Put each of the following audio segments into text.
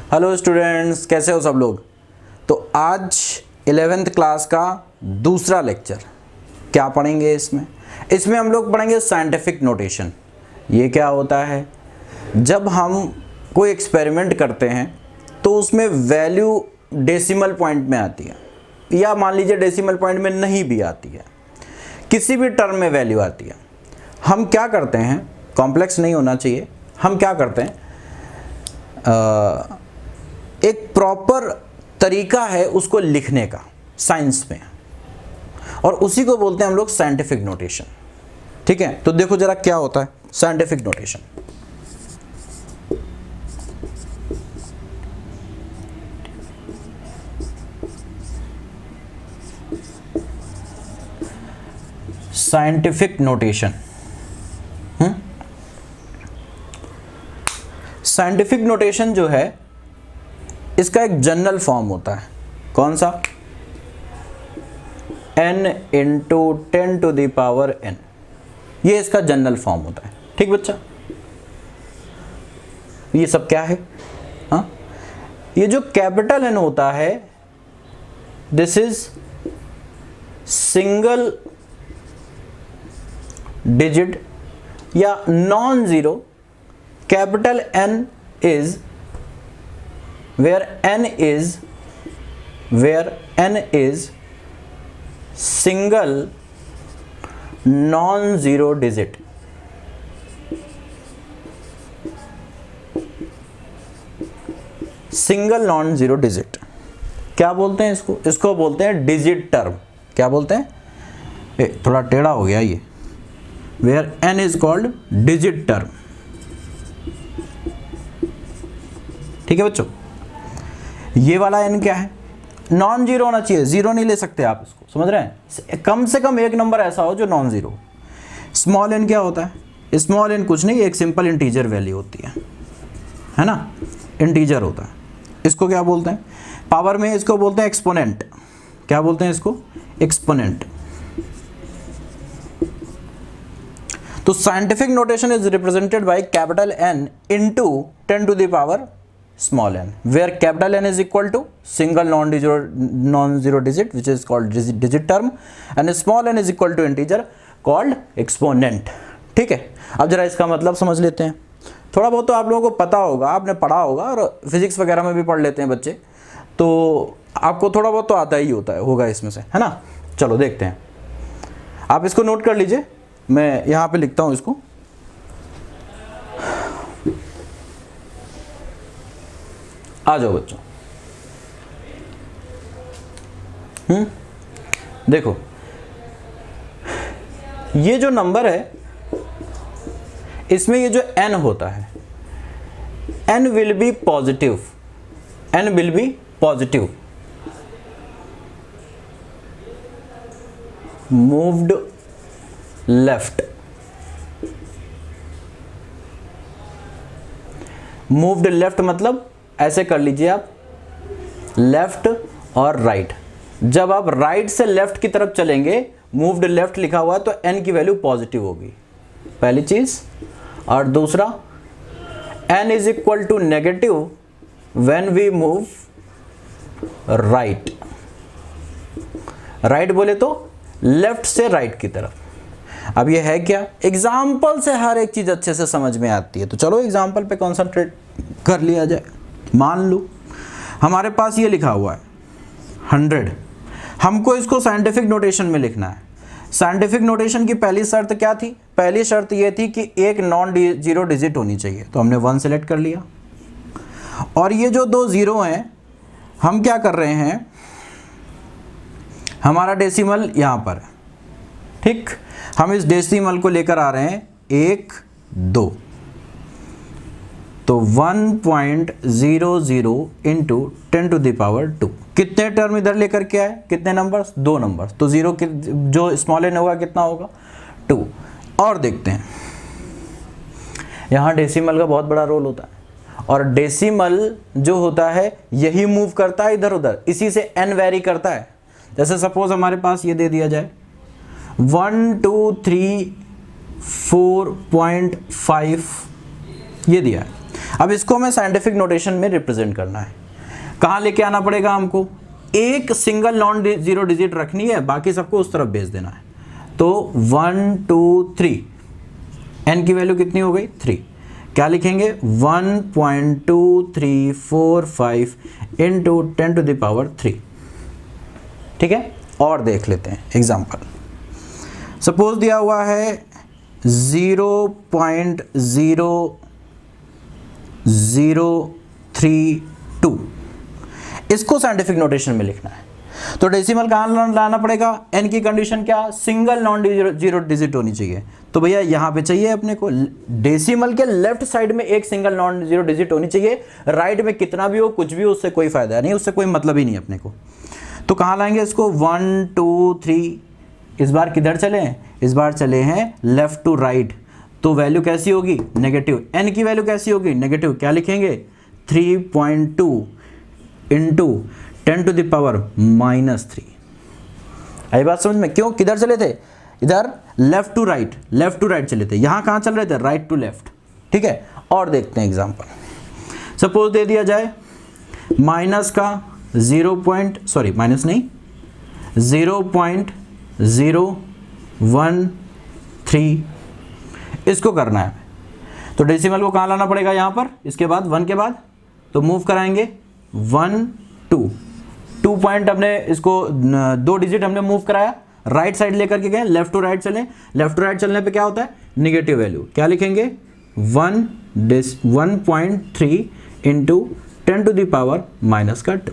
Hello students, कैसे हो सब लोग। तो आज 11th क्लास का दूसरा लेक्चर क्या पढ़ेंगे। इसमें हम लोग पढ़ेंगे साइंटिफिक नोटेशन। ये क्या होता है, जब हम कोई एक्सपेरिमेंट करते हैं तो उसमें वैल्यू डेसिमल पॉइंट में आती है, या मान लीजिए डेसिमल पॉइंट में नहीं भी आती है, किसी भी टर्म में वैल्यू आती है। हम क्या करते हैं, कॉम्प्लेक्स नहीं होना चाहिए, हम क्या करते हैं, एक प्रॉपर तरीका है उसको लिखने का साइंस में, और उसी को बोलते हैं हम लोग साइंटिफिक नोटेशन। ठीक है, तो देखो जरा क्या होता है scientific notation. Scientific notation, scientific notation जो है इसका एक जनरल फॉर्म होता है। कौन सा? n × 10⁻n, ये इसका जनरल फॉर्म होता है। ठीक बच्चा, ये सब क्या है? हाँ, ये जो कैपिटल N होता है, दिस इज सिंगल डिजिट या non zero. Capital N is where n is single non-zero digit। Single non zero digit क्या बोलते हैं इसको बोलते हैं डिजिट टर्म। क्या बोलते हैं, थोड़ा टेढ़ा हो गया ये, where n is called digit term. ठीक है बच्चों, ये वाला n क्या है, नॉन जीरो होना चाहिए, जीरो नहीं ले सकते आप इसको, समझ रहे हैं। कम से कम एक नंबर ऐसा हो जो नॉन जीरो। स्मॉल n क्या होता है? स्मॉल n कुछ नहीं, एक सिंपल इंटीजर वैल्यू होती है ना, इंटीजर होता है। इसको क्या बोलते हैं पावर में? इसको बोलते हैं एक्सपोनेंट। क्या बोलते हैं इसको? एक्सपोनेंट। तो scientific notation is represented by capital N into 10⁻⁻n, where capital N is equal to single non-zero digit which is called digit term, and small n is equal to integer called exponent। ठीक है, अब जरा इसका मतलब समझ लेते हैं। थोड़ा बहुत तो आप लोगों को पता होगा, आपने पढ़ा होगा, और फिजिक्स वगैरह में भी पढ़ लेते हैं बच्चे, तो आपको थोड़ा बहुत तो आता ही होगा इसमें से, है ना। चलो देखते हैं, आप इसको नोट कर लीजिए, मैं यहाँ पे लिखता हूँ इसको। आ जाओ बच्चों, देखो ये जो नंबर है इसमें ये जो n होता है, n will be positive, n will be positive. Moved left, moved left मतलब ऐसे कर लीजिए आप, लेफ्ट और राइट। जब आप राइट से लेफ्ट की तरफ चलेंगे, मूव्ड लेफ्ट लिखा हुआ है, तो n की वैल्यू पॉजिटिव होगी, पहली चीज। और दूसरा, n is equal to negative when we move right. Right बोले तो लेफ्ट से राइट की तरफ। अब ये है क्या, एग्जाम्पल से हर एक चीज अच्छे से समझ में आती है, तो चलो एग्जाम्पल पे कॉन्सेंट्रेट कर लिया जाए। मान लो हमारे पास ये लिखा हुआ है 100, हमको इसको साइंटिफिक नोटेशन में लिखना है। साइंटिफिक नोटेशन की पहली शर्त क्या थी? पहली शर्त ये थी कि एक नॉन जीरो डिजिट होनी चाहिए, तो हमने 1 सेलेक्ट कर लिया। और ये जो 2 जीरो हैं, हम क्या कर रहे हैं, हमारा डेसिमल यहाँ पर है। ठीक, हम इस डेसिमल को लेकर आ रहे हैं 1 2, तो 1.00 × 10⁻²। कितने टर्म इधर लेकर के आए, कितने नंबर्स? 2 नंबर्स, तो जीरो जो स्मॉल n होगा कितना होगा? 2। और देखते हैं, यहाँ डेसिमल का बहुत बड़ा रोल होता है, और डेसिमल जो होता है यही मूव करता है इधर उधर, इसी से n वेरी करता है। जैसे सपोज हमारे पास ये दे दिया जाए 1 2 3 4.5 ये दिया है, अब इसको हमें साइंटिफिक नोटेशन में रिप्रेजेंट करना है। कहाँ लेके आना पड़ेगा हमको, एक सिंगल नॉन जीरो डिजिट रखनी है, बाकी सबको उस तरफ भेज देना है। तो 1 2 3 n की वैल्यू कितनी हो गई 3, क्या लिखेंगे 1.2345 इंटू 10 टू द पावर 3। ठीक है, और देख लेते हैं एग्जाम्पल। सपोज दिया हुआ है 0.0032, इसको साइंटिफिक नोटेशन में लिखना है। तो डेसिमल कहाँ लाना पड़ेगा, n की कंडीशन क्या, सिंगल नॉन जीरो डिजिट होनी चाहिए। तो भैया यहाँ पे चाहिए अपने को डेसिमल के लेफ्ट साइड में एक सिंगल नॉन जीरो डिजिट होनी चाहिए, राइट में कितना भी हो कुछ भी हो उससे कोई फायदा नहीं, उससे कोई मतलब ही नहीं अपने को। तो कहाँ लाएंगे इसको 1 2 3, इस बार किधर चले हैं, इस बार चले हैं लेफ्ट टू राइट। तो वैल्यू कैसी होगी नेगेटिव, n की वैल्यू कैसी होगी नेगेटिव, क्या लिखेंगे 3.2 इंटू 10 टू द पावर -3। आई बात समझ में, क्यों किधर चले थे, इधर लेफ्ट टू राइट चले थे, यहाँ कहाँ चल रहे थे राइट टू लेफ्ट। ठीक है, और देखते हैं एग्जांपल। सपोज दे दिया जाए माइनस का 0.013 इसको करना है। तो डेसिमल को कहाँ लाना पड़ेगा, यहाँ पर, इसके बाद 1 के बाद, तो मूव कराएंगे 1 2 पॉइंट हमने इसको 2 डिजिट हमने मूव कराया, राइट साइड लेकर के गए, लेफ्ट टू राइट चलें, लेफ्ट टू राइट चलने पे क्या होता है निगेटिव वैल्यू, क्या लिखेंगे 1.3 इंटू 10 टू द पावर -2।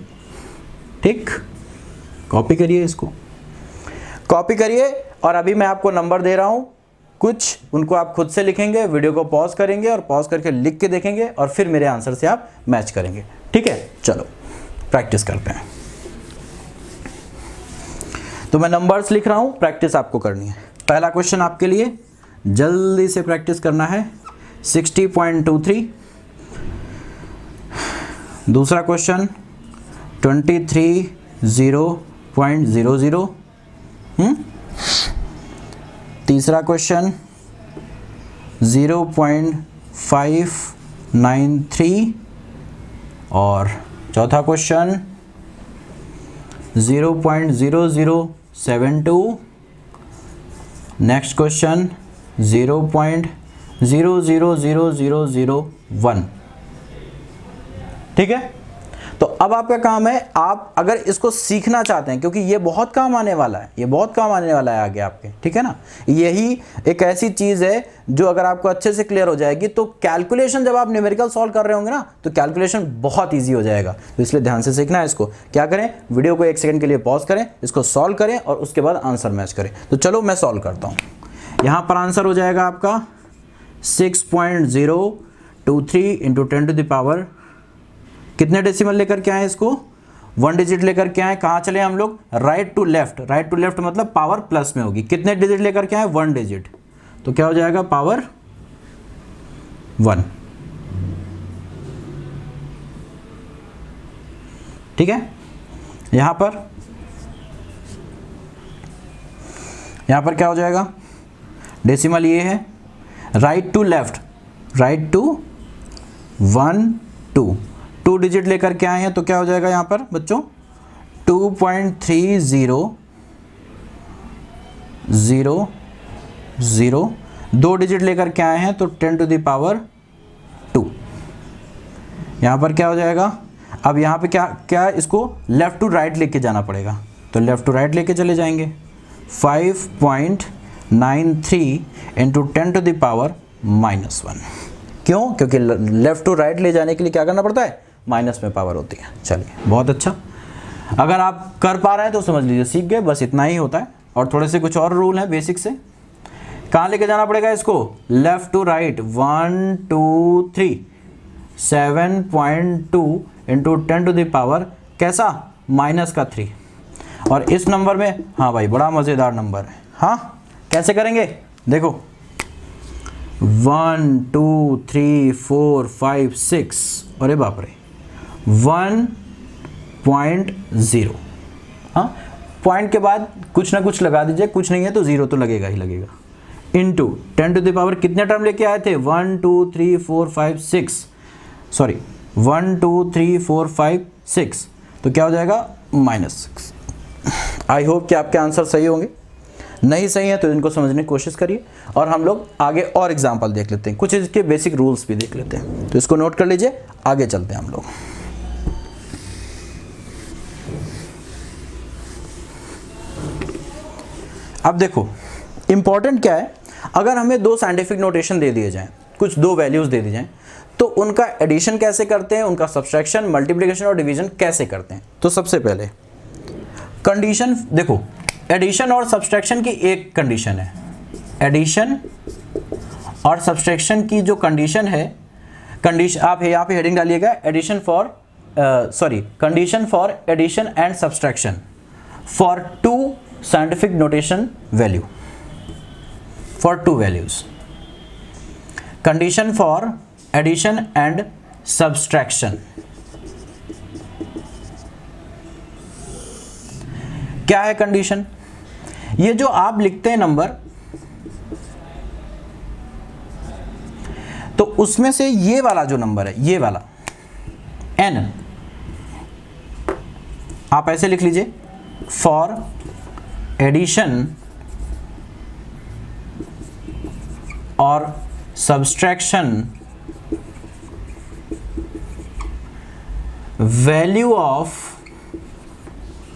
ठीक, कॉपी करिए, इसको कॉपी करिए, और अभी मैं आपको नंबर दे रहा हूं, कुछ उनको आप खुद से लिखेंगे, वीडियो को पॉज करेंगे और पॉज करके लिख के देखेंगे, और फिर मेरे आंसर से आप मैच करेंगे। ठीक है, चलो प्रैक्टिस करते हैं। तो मैं नंबर्स लिख रहा हूं, प्रैक्टिस आपको करनी है। पहला क्वेश्चन आपके लिए जल्दी से प्रैक्टिस करना है 60.23, दूसरा क्वेश्चन 23.0.00, तीसरा क्वेश्चन 0.593, और चौथा क्वेश्चन 0.0072, नेक्स्ट क्वेश्चन 0.000001। ठीक है, तो अब आपका काम है, आप अगर इसको सीखना चाहते हैं, क्योंकि ये बहुत काम आने वाला है, ये बहुत काम आने वाला है आगे आपके, ठीक है ना। यही एक ऐसी चीज़ है जो अगर आपको अच्छे से क्लियर हो जाएगी तो कैलकुलेशन, जब आप न्यूमेरिकल सॉल्व कर रहे होंगे ना, तो कैलकुलेशन बहुत ईजी हो जाएगा। तो इसलिए ध्यान से सीखना है इसको। क्या करें, वीडियो को 1 सेकंड के लिए पॉज करें, इसको सॉल्व करें और उसके बाद आंसर मैच करें। तो चलो मैं सॉल्व करता हूँ। यहाँ पर आंसर हो जाएगा आपका 6.023 इंटू 10 टू द पावर, कितने डेसिमल लेकर के आए इसको, 1 डिजिट लेकर के आए, कहाँ चले हम लोग राइट टू लेफ्ट मतलब पावर प्लस में होगी, कितने डिजिट लेकर के आए 1 डिजिट, तो क्या हो जाएगा पावर 1। ठीक है, यहां पर क्या हो जाएगा, डेसिमल ये है, right to left, right to 1 2 digit लेकर के आए हैं, तो क्या हो जाएगा यहाँ पर बच्चों 2.3000, 2 डिजिट लेकर के आए हैं तो 10 टू द पावर 2। यहाँ पर क्या हो जाएगा, अब यहाँ पे क्या इसको लेफ्ट टू राइट लेके जाना पड़ेगा, तो लेफ्ट टू राइट लेके चले जाएंगे 5.93 इंटू 10 टू द पावर -1। क्यों, क्योंकि लेफ्ट टू राइट ले जाने के लिए क्या करना पड़ता है, माइनस में पावर होती है। चलिए, बहुत अच्छा, अगर आप कर पा रहे हैं तो समझ लीजिए सीख गए, बस इतना ही होता है। और थोड़े से कुछ और रूल हैं बेसिक से। कहाँ लेके जाना पड़ेगा इसको, left to right 1 2 3, 7.2 into 10 to the power कैसा -3। और इस नंबर में, हाँ भाई बड़ा मज़ेदार नंबर है, हाँ कैसे करेंगे देखो, 1 2 3 4 5 6, अरे बाप रे 1.0, हाँ पॉइंट के बाद कुछ ना कुछ लगा दीजिए, कुछ नहीं है तो 0 तो लगेगा ही लगेगा, इंटू 10 टू द पावर कितने टर्म लेके आए थे 1 2 3 4 5 6, सॉरी 1 2 3 4 5 6, तो क्या हो जाएगा -6। आई होप कि आपके आंसर सही होंगे, नहीं सही है तो इनको समझने की कोशिश करिए और हम लोग आगे और एग्जाम्पल देख लेते हैं, कुछ इसके बेसिक रूल्स भी देख लेते हैं। तो इसको नोट कर लीजिए, आगे चलते हैं हम लोग। अब देखो इंपॉर्टेंट क्या है, अगर हमें दो साइंटिफिक नोटेशन दे दिए जाएं, कुछ दो वैल्यूज दे दी जाएं, तो उनका एडिशन कैसे करते हैं, उनका सब्सट्रैक्शन, मल्टीप्लिकेशन और डिवीजन कैसे करते हैं। तो सबसे पहले कंडीशन देखो, एडिशन और सब्सट्रैक्शन की एक कंडीशन है, एडिशन और सब्सट्रैक्शन की जो कंडीशन है, कंडीशन आप यहाँ पे हेडिंग डालिएगा, addition for condition for addition and subtraction for two scientific notation value, for two values, condition for addition and subtraction. क्या है कंडीशन? ये जो आप लिखते हैं नंबर, तो उसमें से ये वाला जो नंबर है, ये वाला n, आप ऐसे लिख लीजिए, फॉर एडिशन और subtraction value of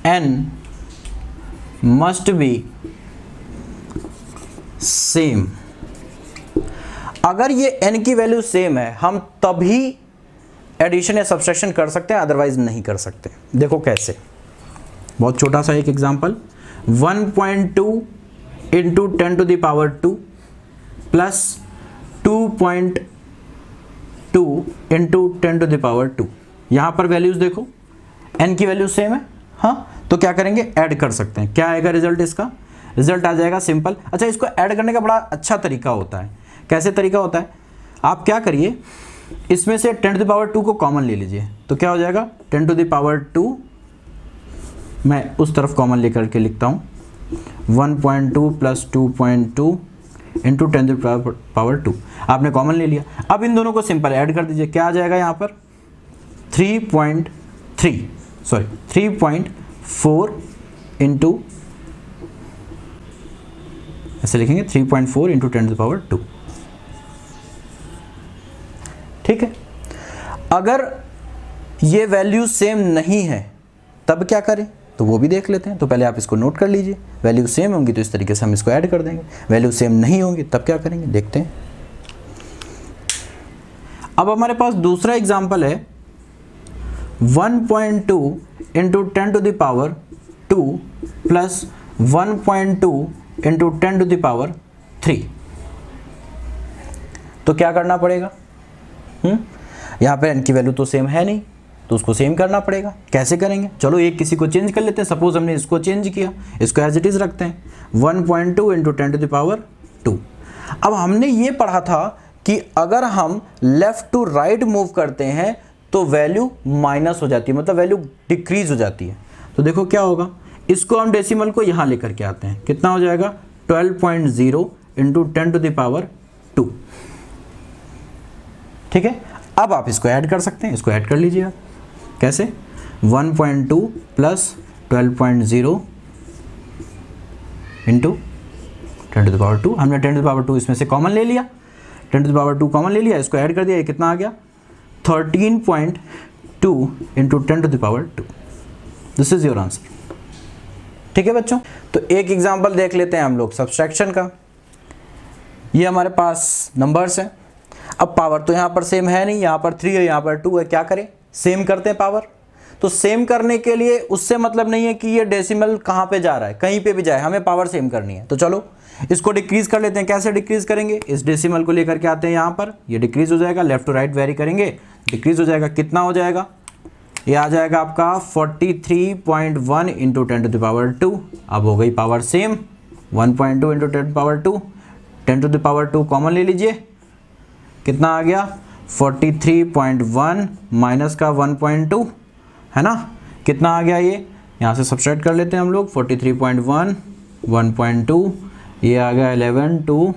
n must be same. अगर ये n की वैल्यू सेम है, हम तभी एडिशन या सब्सट्रैक्शन कर सकते हैं, अदरवाइज नहीं कर सकते। देखो कैसे, बहुत छोटा सा एक example, 1.2 into 10 to the power 2 plus 2.2 into 10 to the power 2। यहां पर वैल्यूज देखो, n की वैल्यू सेम है, हाँ, तो क्या करेंगे, ऐड कर सकते हैं। क्या आएगा रिजल्ट? इसका रिजल्ट आ जाएगा सिंपल। अच्छा, इसको ऐड करने का बड़ा अच्छा तरीका होता है। कैसे तरीका होता है? आप क्या करिए, इसमें से 10 टू द पावर 2 को कॉमन ले लीजिए, तो क्या हो जाएगा 10 टू द पावर 2, मैं उस तरफ कॉमन लेकर के लिखता हूँ, 1.2 plus 2.2 into 10 to the power 2, आपने कॉमन ले लिया। अब इन दोनों को सिंपल ऐड कर दीजिए, क्या आ जाएगा यहाँ पर 3.4 इंटू, ऐसे लिखेंगे 3.4 इंटू 10 टू द पावर 2। ठीक है, अगर ये वैल्यू सेम नहीं है तब क्या करें, तो वो भी देख लेते हैं। तो पहले आप इसको नोट कर लीजिए, वैल्यू सेम होंगी तो इस तरीके से हम इसको ऐड कर देंगे, वैल्यू सेम नहीं होंगी तब क्या करेंगे, देखते हैं। अब हमारे पास दूसरा एग्जांपल है, 1.2 into 10 to the power 2 plus 1.2 into 10 to the power 3। तो क्या करना पड़ेगा, यहाँ पे n की वैल्यू तो सेम है नहीं, तो उसको सेम करना पड़ेगा। कैसे करेंगे, चलो एक किसी को चेंज कर लेते हैं। सपोज हमने इसको चेंज किया, इसको एज इट इज रखते हैं, 1.2 इंटू 10 टू द पावर 2। अब हमने ये पढ़ा था कि अगर हम लेफ्ट टू राइट मूव करते हैं तो वैल्यू माइनस हो जाती है, मतलब वैल्यू डिक्रीज हो जाती है। तो देखो क्या होगा, इसको हम डेसिमल को यहाँ लेकर के आते हैं, कितना हो जाएगा 12.0 इंटू 10 टू द पावर 2। ठीक है, अब आप इसको ऐड कर सकते हैं, इसको ऐड कर लीजिए आप। कैसे, 1.2 plus 12.0 into 10 to the power 2। हमने 10 टू द पावर 2 इसमें से कॉमन ले लिया, 10 टू द पावर 2 कॉमन ले लिया, इसको ऐड कर दिया, ये कितना आ गया 13.2 into 10 to the power 2। This is your answer. ठीक है बच्चों, तो एक एग्जांपल देख लेते हैं हम लोग सब्सट्रैक्शन का। ये हमारे पास नंबर्स हैं, अब पावर तो यहाँ पर सेम है नहीं, यहाँ पर 3 है, यहाँ पर 2 है, क्या करें, सेम करते हैं पावर। तो सेम करने के लिए उससे मतलब नहीं है कि ये डेसिमल कहाँ पे जा रहा है, कहीं पे भी जाए, हमें पावर सेम करनी है। तो चलो इसको डिक्रीज कर लेते हैं। कैसे डिक्रीज करेंगे, इस डेसिमल को लेकर के आते हैं यहाँ पर, ये डिक्रीज हो जाएगा, लेफ्ट टू राइट वेरी करेंगे, डिक्रीज हो जाएगा। कितना हो जाएगा, ये आ जाएगा आपका 43.1 इंटू 10 टू द पावर 2। अब हो गई power same, 1.2 into 10 to the power 2, 10 to the power 2 common ले लीजिए, कितना आ गया 43.1 माइनस का 1.2 है ना, कितना आ गया, ये यहाँ से सब्सट्रैक्ट कर लेते हैं हम लोग, 43.1 1.2, ये आ गया 11 2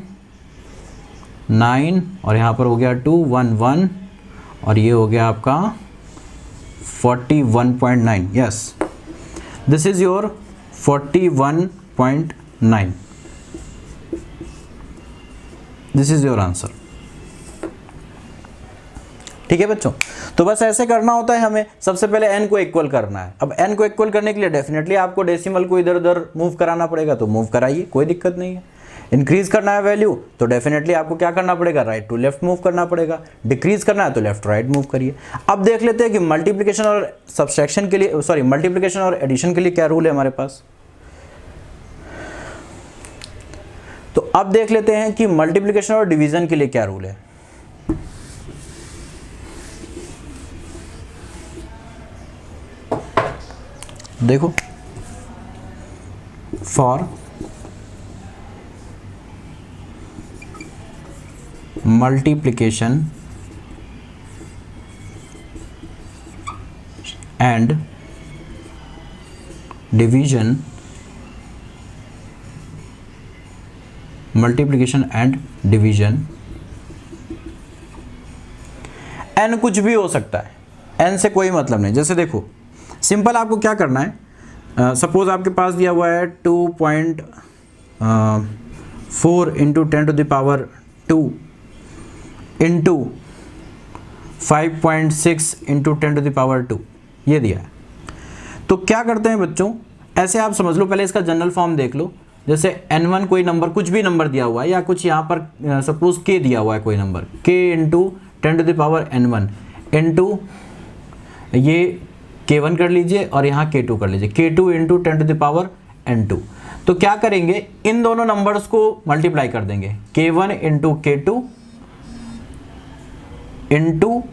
9 और यहाँ पर हो गया 2 1 1 और ये हो गया आपका 41.9. Yes, this is your 41.9. This is your answer. ठीक है बच्चों, तो बस ऐसे करना होता है हमें. सबसे पहले n को इक्वल करना है. अब n को इक्वल करने के लिए डेफिनेटली आपको डेसिमल को इधर उधर मूव कराना पड़ेगा, तो मूव कराइए, कोई दिक्कत नहीं है. इंक्रीज करना है वैल्यू तो डेफिनेटली आपको क्या करना पड़ेगा, राइट टू लेफ्ट मूव करना पड़ेगा. डिक्रीज करना है तो लेफ्ट राइट मूव करिए. अब देख लेते हैं कि मल्टीप्लिकेशन और सब्सट्रैक्शन के लिए, सॉरी मल्टीप्लिकेशन और एडिशन के लिए क्या रूल है हमारे पास. तो अब देख लेते हैं कि मल्टीप्लिकेशन और डिवीजन के लिए क्या रूल है. देखो, for multiplication and division, multiplication and division, n कुछ भी हो सकता है, n से कोई मतलब नहीं. जैसे देखो, सिंपल आपको क्या करना है, सपोज आपके पास दिया हुआ है 2.4 into 10 to the power 2 into 5.6 into 10 to the power 2, ये दिया है. तो क्या करते हैं बच्चों, ऐसे आप समझ लो, पहले इसका जनरल फॉर्म देख लो. जैसे n1 कोई नंबर, कुछ भी नंबर दिया हुआ है, या कुछ यहाँ पर सपोज k दिया हुआ है कोई number, k into 10 to the power n1 into ये k1 कर लीजिए और यहाँ k2 कर लीजिए, k2 into 10 to the power n2. तो क्या करेंगे, इन दोनों नंबर्स को मल्टीप्लाई कर देंगे, k1 into k2 into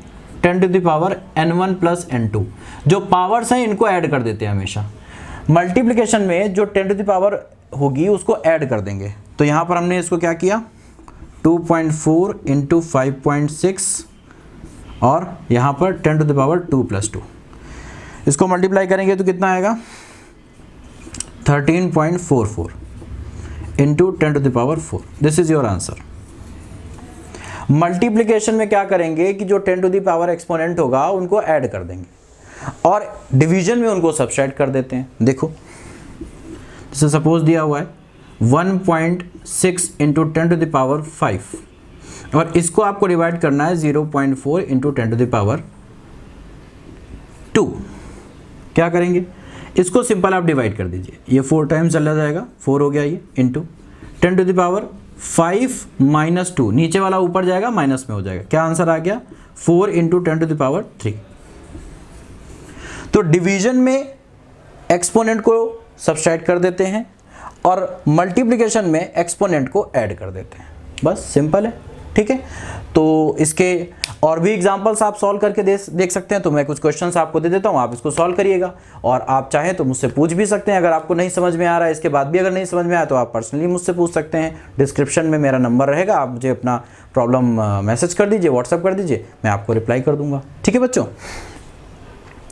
10 to the power n1 plus n2. जो पावर्स हैं इनको ऐड कर देते हैं हमेशा. मल्टीप्लिकेशन में जो 10 टू द पावर होगी उसको ऐड कर देंगे. तो यहाँ पर हमने इसको क्या किया, 2.4 इंटू 5.6 और यहाँ पर 10 टू द पावर 2 प्लस 2. इसको मल्टीप्लाई करेंगे तो कितना आएगा, 13.44 into 10 to the power 4. This is your answer. Multiplication में क्या करेंगे कि जो 10 टू द पावर एक्सपोनेंट होगा उनको ऐड कर देंगे, और डिवीजन में उनको सब्सट्रैक्ट कर देते हैं. देखो, जैसे सपोज दिया हुआ है 1.6 इंटू 10 टू द पावर 5, और इसको आपको डिवाइड करना है 0.4 इंटू 10 टू द पावर 2. क्या करेंगे, इसको सिंपल आप डिवाइड कर दीजिए, ये 4 टाइम्स चला जाएगा, 4 हो गया ये, into 10 to the power 5 minus 2, नीचे वाला ऊपर जाएगा माइनस में हो जाएगा. क्या आंसर आ गया, 4 इंटू 10 टू द पावर 3. तो डिवीजन में एक्सपोनेंट को सब्सट्रैक्ट कर देते हैं और मल्टीप्लिकेशन में एक्सपोनेंट को ऐड कर देते हैं. बस सिंपल है. ठीक है, तो इसके और भी एग्जांपल्स आप सॉल्व करके देख सकते हैं. तो मैं कुछ क्वेश्चंस आपको दे देता हूं, आप इसको सॉल्व करिएगा, और आप चाहें तो मुझसे पूछ भी सकते हैं. अगर आपको नहीं समझ में आ रहा है, इसके बाद भी अगर नहीं समझ में आया तो आप पर्सनली मुझसे पूछ सकते हैं. डिस्क्रिप्शन में मेरा नंबर रहेगा, आप मुझे अपना प्रॉब्लम मैसेज कर दीजिए, व्हाट्सअप कर दीजिए, मैं आपको रिप्लाई कर दूंगा. ठीक है बच्चों,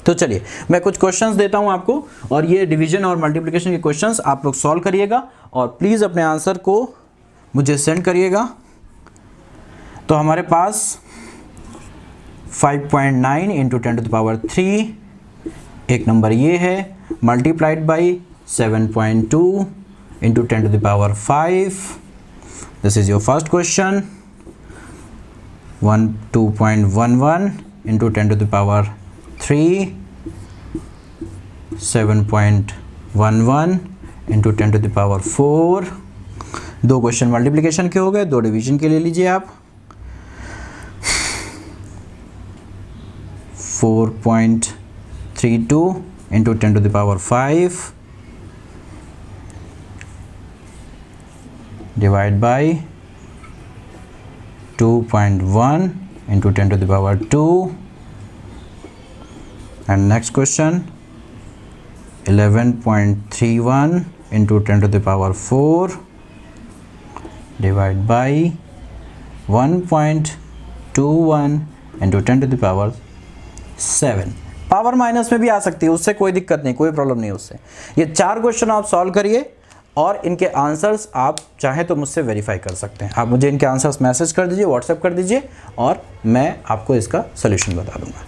तो चलिए मैं कुछ क्वेश्चंस देता हूं आपको, और ये डिवीजन और मल्टीप्लिकेशन के क्वेश्चंस आप लोग सॉल्व करिएगा, और प्लीज़ अपने आंसर को मुझे सेंड करिएगा. तो हमारे पास 5.9 इंटू 10 टू द पावर 3, एक नंबर ये है, multiplied by 7.2 into 10 to the power 5. This is your first question. 2.11 into 10 to the power 3, 7.11 into 10 to the power 4. 2 question multiplication के हो गए, 2 डिवीजन के ले लीजिए आप. 4.32 into 10 to the power 5 divide by 2.1 into 10 to the power 2. And next question, 11.31 into 10 to the power 4 divided by 1.21 into 10 to the power 7. Power minus में भी आ सकती है, उससे कोई दिक्कत नहीं, कोई प्रॉब्लम नहीं उससे. ये 4 क्वेश्चन आप सॉल्व करिए और इनके आंसर्स आप चाहें तो मुझसे वेरीफाई कर सकते हैं। आप मुझे इनके आंसर्स मैसेज कर दीजिए, व्हाट्सएप कर दीजिए और मैं आपको इसका सोल्यूशन बता दूंगा।